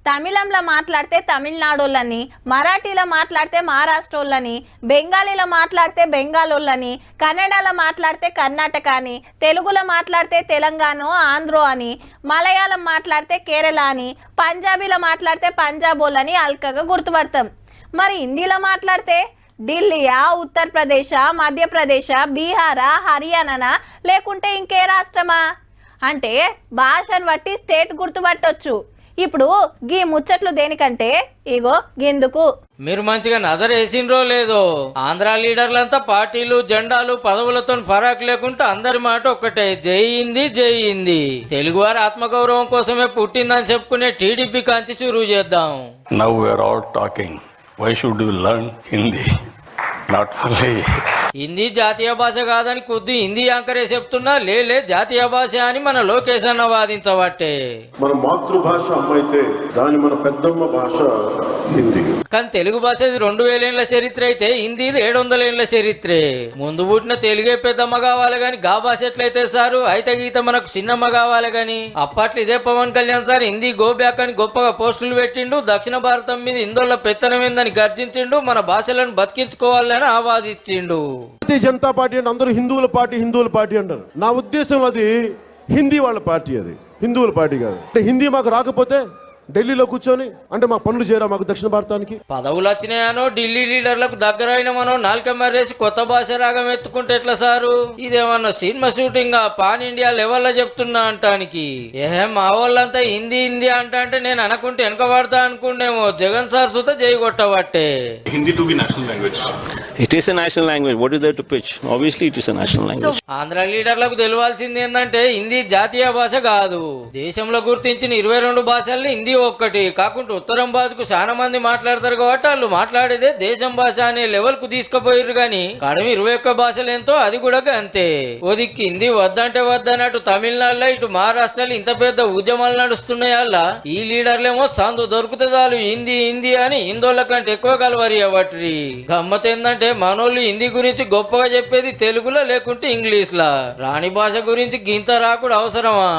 తమిళంలో మాట్లాడితే తమిళనాడోళ్ళని, మరాఠీలో మాట్లాడితే మహారాష్ట్రోళ్ళని, బెంగాలీలో మాట్లాడితే బెంగాలోళ్ళని, కన్నడలో మాట్లాడితే కర్ణాటక అని, తెలుగులో మాట్లాడితే తెలంగాణ ఆంధ్రో అని, మలయాళం మాట్లాడితే కేరళ అని, పంజాబీలో మాట్లాడితే పంజాబోళ్ళని అల్కగా గుర్తుపడతాం. మరి హిందీలో మాట్లాడితే ఢిల్లీయా, ఉత్తరప్రదేశా, మధ్యప్రదేశా, బీహారా, హర్యానానా లేకుంటే ఇంకే రాష్ట్రమా అంటే భాషను బట్టి స్టేట్ గుర్తుపట్టొచ్చు. ఇప్పుడు గీ ముచ్చట్లు దేనికంటే ఇగో గిందుకు. మీరు మంచిగా నజర్ వేసిండ్రో లేదో, ఆంధ్ర లీడర్లంతా పార్టీలు జెండాలు పదవులతో ఫరాక్ లేకుండా అందరి మాట ఒక్కటే, జై హిందీ జై హిందీ. తెలుగువారి ఆత్మగౌరవం కోసమే పుట్టిందని చెప్పుకునే టీడీపీ కాంచి షురూ చేద్దాం. Now we are all talking. Why should you learn Hindi? Not only Hindi జాతీయ భాష కాదని కొద్ది హిందీ యాంకరే చెప్తున్నా లేలే జాతీయ భాష అని మన లోకేష్ అన్న వాదించబట్టే. మన మాతృభాష అమ్మైతే దాని మన పెద్దమ్మ భాష హిందీ. కానీ తెలుగు భాషది 2000 ఏళ్ల చరిత్ర అయితే హిందీది 700 ఏళ్ల చరిత్రే. ముందు పుట్టిన తెలుగే పెద్దమ్మ కావాలి గాని గా భాష ఎట్లయితే సారు అయితే గీత మనకు చిన్నమ్మ కావాలి గాని. అప్పట్లో ఇదే Pawan Kalyan sir Hindi go back అని గొప్పగా పోస్టులు పెట్టిండు, దక్షిణ భారతం మీద హిందోళ్ళ పెత్తనమేందని గర్జించిండు, మన భాషలను బతికించుకోవాలని ఆవాదించిండు. భారతీయ జనతా పార్టీ అంటే అందరూ హిందువుల పార్టీ అంటారు. నా ఉద్దేశం అది హిందీ వాళ్ళ పార్టీ, అది హిందువుల పార్టీ కాదు. అంటే హిందీ మాకు రాకపోతే ఢిల్లీలో కూర్చొని అంటే మా పనులు చేయరా మాకు దక్షిణ భారతానికి? పదవులు వచ్చినాయనో ఢిల్లీ లీడర్లకు దగ్గరైన మనో నాలుక మర్రేసి కొత్త భాష రాగం ఎత్తుకుంటే ఎట్లా సారు? ఇదేమన్నా సినిమా షూటింగ్ పాన్ ఇండియా లెవెల్లో చెప్తున్నా అంటానికి. మా వాళ్ళంతా హిందీ హిందీ అంటే నేను అనుకుంటే వెనక పడతా అనుకుంటేమో జగన్ సార్ సుత చేయగొట్టబట్టే. Hindi to be national language. It is a national language. What is there to pitch? Obviously, it is a national language. Andhra లీడర్లకు తెలియాల్సింది ఏంటంటే హిందీ జాతీయ భాష కాదు. దేశంలో గుర్తించిన 22 భాషల్లో హిందీ ఒక్కటి. కాకుండా ఉత్తరం భాషకు చాలా మంది మాట్లాడతారు కాబట్టి వాళ్ళు మాట్లాడేదే దేశం భాష అనే లెవెల్ కు తీసుకుపోయారు గాని కడమి 21 భాషలు ఎంతో అది కూడా అంతే. ఓదిక్కి హిందీ వద్దంటే వద్దన్నట్టు తమిళనాడులో ఇటు మహారాష్ట్రలో ఇంత పెద్ద ఉద్యమాలు నడుస్తున్నాయి. అలా ఈ లీడర్లేమో సందు దొరికితే చాలు హిందీ హిందీ అని హిందోళ్ళ కంటే ఎక్కువ కలవరి అవ్వట్రి. గమ్మత్ ఏంటంటే మనోళ్ళు హిందీ గురించి గొప్పగా చెప్పేది తెలుగులో లేకుంటే ఇంగ్లీష్ లా. రాణి భాష గురించి గింత రాకుడు అవసరమా?